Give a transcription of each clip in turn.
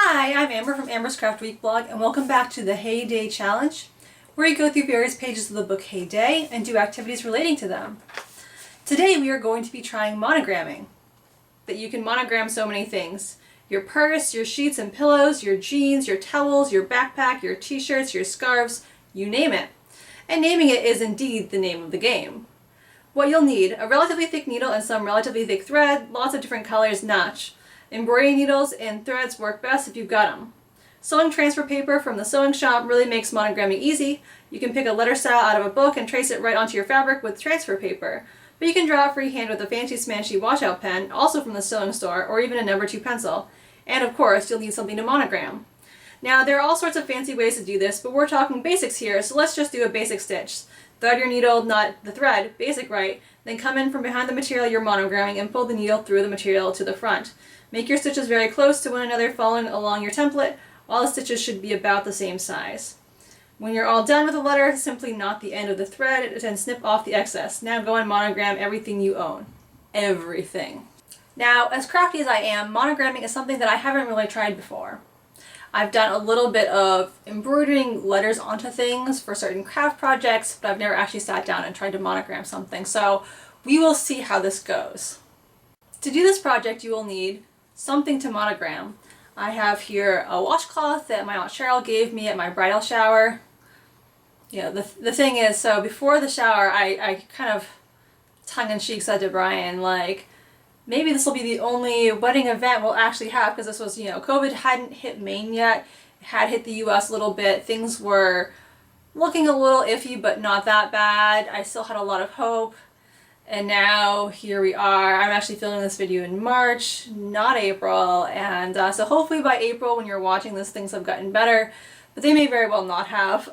Hi, I'm Amber from Amber's Craft Week blog, and welcome back to the Hay Day Challenge, where you go through various pages of the book Hay Day and do activities relating to them. Today we are going to be trying monogramming. But you can monogram so many things. Your purse, your sheets and pillows, your jeans, your towels, your backpack, your t-shirts, your scarves, you name it. And naming it is indeed the name of the game. What you'll need: a relatively thick needle and some relatively thick thread, lots of different colors, notch. Embroidery needles and threads work best if you've got them. Sewing transfer paper from the sewing shop really makes monogramming easy. You can pick a letter style out of a book and trace it right onto your fabric with transfer paper. But you can draw it freehand with a fancy smashy washout pen, also from the sewing store, or even a number 2 pencil. And of course, you'll need something to monogram. Now, there are all sorts of fancy ways to do this, but we're talking basics here, so let's just do a basic stitch. Thread your needle, not the thread, basic right, then come in from behind the material you're monogramming and pull the needle through the material to the front. Make your stitches very close to one another following along your template. All the stitches should be about the same size. When you're all done with the letter, simply knot the end of the thread and snip off the excess. Now go and monogram everything you own. Everything. Now, as crafty as I am, monogramming is something that I haven't really tried before. I've done a little bit of embroidering letters onto things for certain craft projects, but I've never actually sat down and tried to monogram something, so we will see how this goes. To do this project, you will need something to monogram. I have here a washcloth that my Aunt Cheryl gave me at my bridal shower. You know, the thing is, so before the shower, I kind of tongue-in-cheek said to Brian, like, maybe this will be the only wedding event we'll actually have, because this was, COVID hadn't hit Maine yet. It had hit the US a little bit. Things were looking a little iffy, but not that bad. I still had a lot of hope. And now here we are. I'm actually filming this video in March, not April. And so hopefully by April, when you're watching this, things have gotten better, but they may very well not have.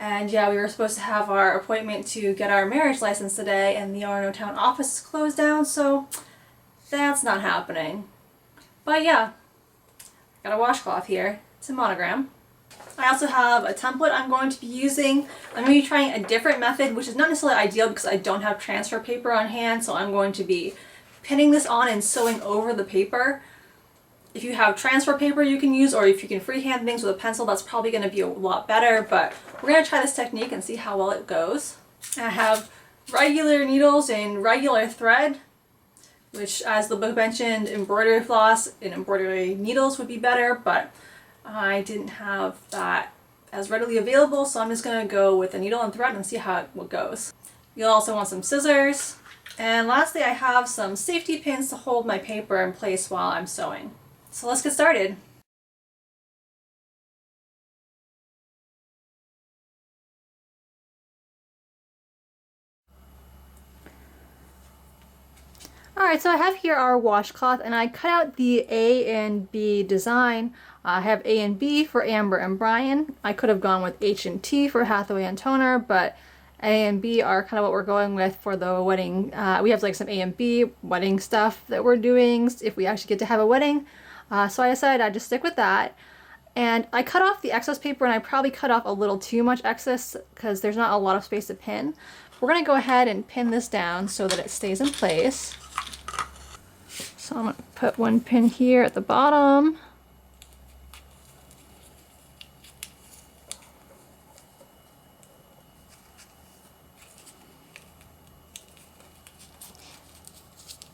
And yeah, we were supposed to have our appointment to get our marriage license today, and the Orono Town office is closed down, so that's not happening. But yeah, got a washcloth here to monogram. I also have a template I'm going to be using. I'm going to be trying a different method, which is not necessarily ideal because I don't have transfer paper on hand, so I'm going to be pinning this on and sewing over the paper. If you have transfer paper you can use, or if you can freehand things with a pencil, that's probably going to be a lot better, but we're going to try this technique and see how well it goes. I have regular needles and regular thread, which, as the book mentioned, embroidery floss and embroidery needles would be better, but I didn't have that as readily available, so I'm just going to go with a needle and thread and see how it goes. You'll also want some scissors. And lastly, I have some safety pins to hold my paper in place while I'm sewing. So let's get started. Alright, so I have here our washcloth, and I cut out the A and B design. I have A and B for Amber and Brian. I could have gone with H and T for Hathaway and Toner, but A and B are kind of what we're going with for the wedding. We have like some A and B wedding stuff that we're doing if we actually get to have a wedding. So I decided I'd just stick with that. And I cut off the excess paper, and I probably cut off a little too much excess because there's not a lot of space to pin. We're going to go ahead and pin this down so that it stays in place. So I'm going to put one pin here at the bottom.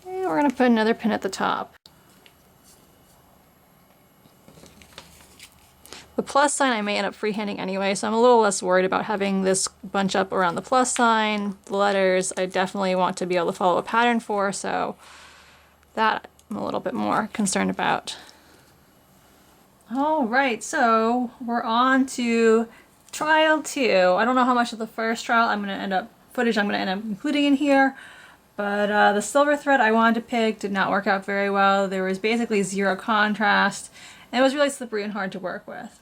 And we're going to put another pin at the top. The plus sign I may end up freehanding anyway, so I'm a little less worried about having this bunch up around the plus sign. The letters I definitely want to be able to follow a pattern for, so that I'm a little bit more concerned about. Alright, so we're on to trial 2. I don't know how much of the first trial I'm going to end up including in here, but the silver thread I wanted to pick did not work out very well. There was basically zero contrast, and it was really slippery and hard to work with.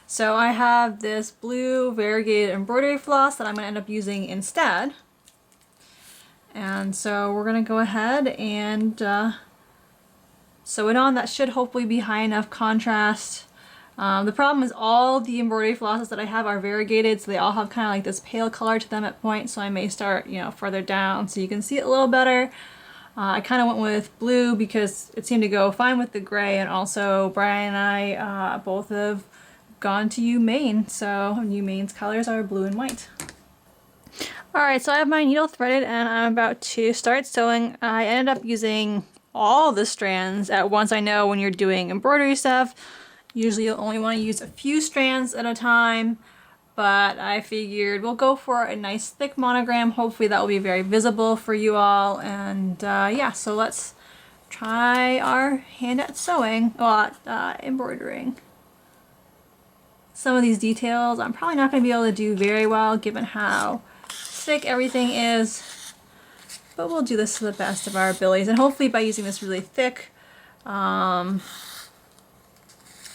So I have this blue variegated embroidery floss that I'm going to end up using instead. And so we're going to go ahead and sew it on. That should hopefully be high enough contrast. The problem is all the embroidery flosses that I have are variegated, so they all have kind of like this pale color to them at points, so I may start, further down so you can see it a little better. I kind of went with blue because it seemed to go fine with the gray, and also Brian and I both have gone to UMaine, so UMaine's colors are blue and white. Alright, so I have my needle threaded and I'm about to start sewing. I ended up using all the strands at once. I know when you're doing embroidery stuff, usually you'll only want to use a few strands at a time, but I figured we'll go for a nice thick monogram. Hopefully that will be very visible for you all, and yeah, so let's try our hand at sewing, embroidering. Some of these details I'm probably not going to be able to do very well given how thick everything is, but we'll do this to the best of our abilities, and hopefully by using this really thick, having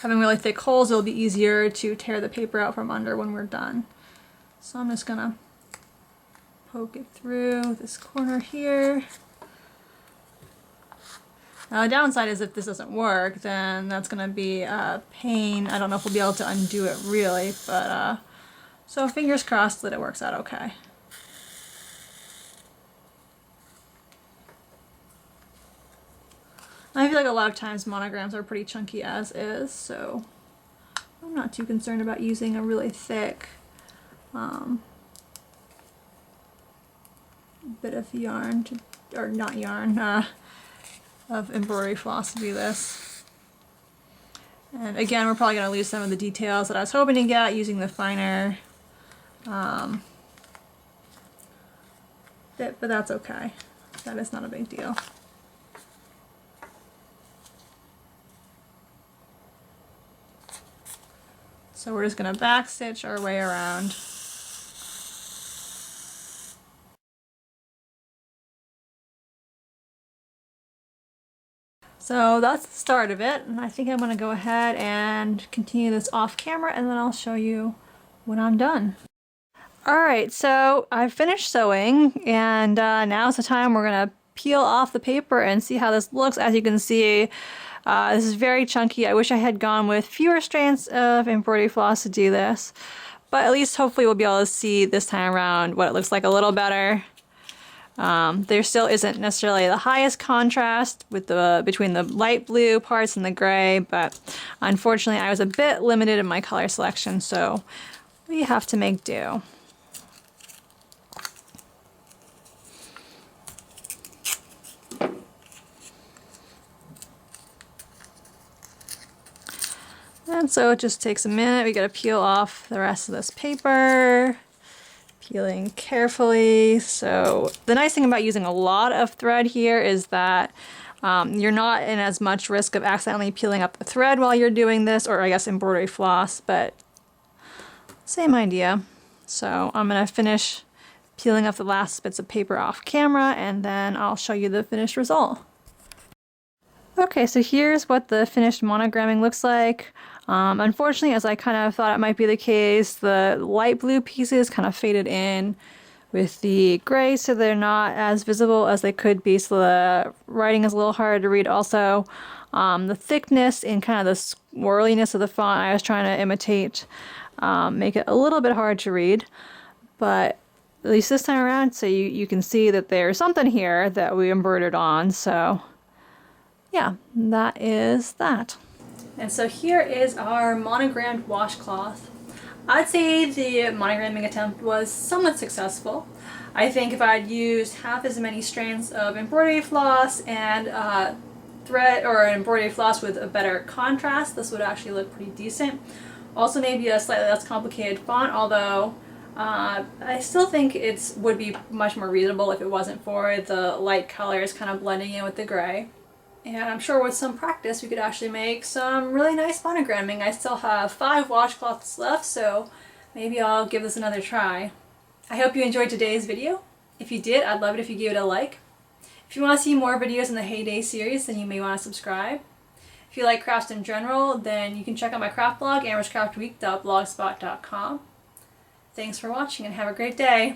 really thick holes, it'll be easier to tear the paper out from under when we're done. So I'm just gonna poke it through this corner here. Now the downside is if this doesn't work, then that's gonna be a pain. I don't know if we'll be able to undo it really, but so fingers crossed that it works out okay. I feel like a lot of times monograms are pretty chunky as is, so I'm not too concerned about using a really thick bit of yarn, or not yarn, of embroidery floss to do this. And again, we're probably going to lose some of the details that I was hoping to get using the finer bit, but that's okay. That is not a big deal. So we're just going to back stitch our way around. So that's the start of it, and I think I'm going to go ahead and continue this off camera, and then I'll show you when I'm done. Alright, so I've finished sewing, and now's the time we're going to peel off the paper and see how this looks. As you can see, this is very chunky. I wish I had gone with fewer strands of embroidery floss to do this, but at least hopefully we'll be able to see this time around what it looks like a little better. There still isn't necessarily the highest contrast with between the light blue parts and the gray, but unfortunately I was a bit limited in my color selection, so we have to make do. And so it just takes a minute. We gotta peel off the rest of this paper. Peeling carefully. So the nice thing about using a lot of thread here is that you're not in as much risk of accidentally peeling up the thread while you're doing this, or I guess embroidery floss, but same idea. So I'm gonna finish peeling off the last bits of paper off camera, and then I'll show you the finished result. Okay, so here's what the finished monogramming looks like. Unfortunately, as I kind of thought it might be the case, the light blue pieces kind of faded in with the gray, so they're not as visible as they could be, so the writing is a little harder to read. Also, the thickness and kind of the swirliness of the font I was trying to imitate make it a little bit hard to read, but at least this time around, so you can see that there's something here that we embroidered on, so yeah, that is that. And so here is our monogrammed washcloth. I'd say the monogramming attempt was somewhat successful. I think if I'd used half as many strands of embroidery floss and thread or embroidery floss with a better contrast, this would actually look pretty decent. Also maybe a slightly less complicated font, although I still think it would be much more readable if it wasn't for the light colors kind of blending in with the gray. And I'm sure with some practice we could actually make some really nice monogramming. I still have 5 washcloths left, so maybe I'll give this another try. I hope you enjoyed today's video. If you did, I'd love it if you gave it a like. If you want to see more videos in the Heyday series, then you may want to subscribe. If you like crafts in general, then you can check out my craft blog, amberscraftweek.blogspot.com. Thanks for watching and have a great day.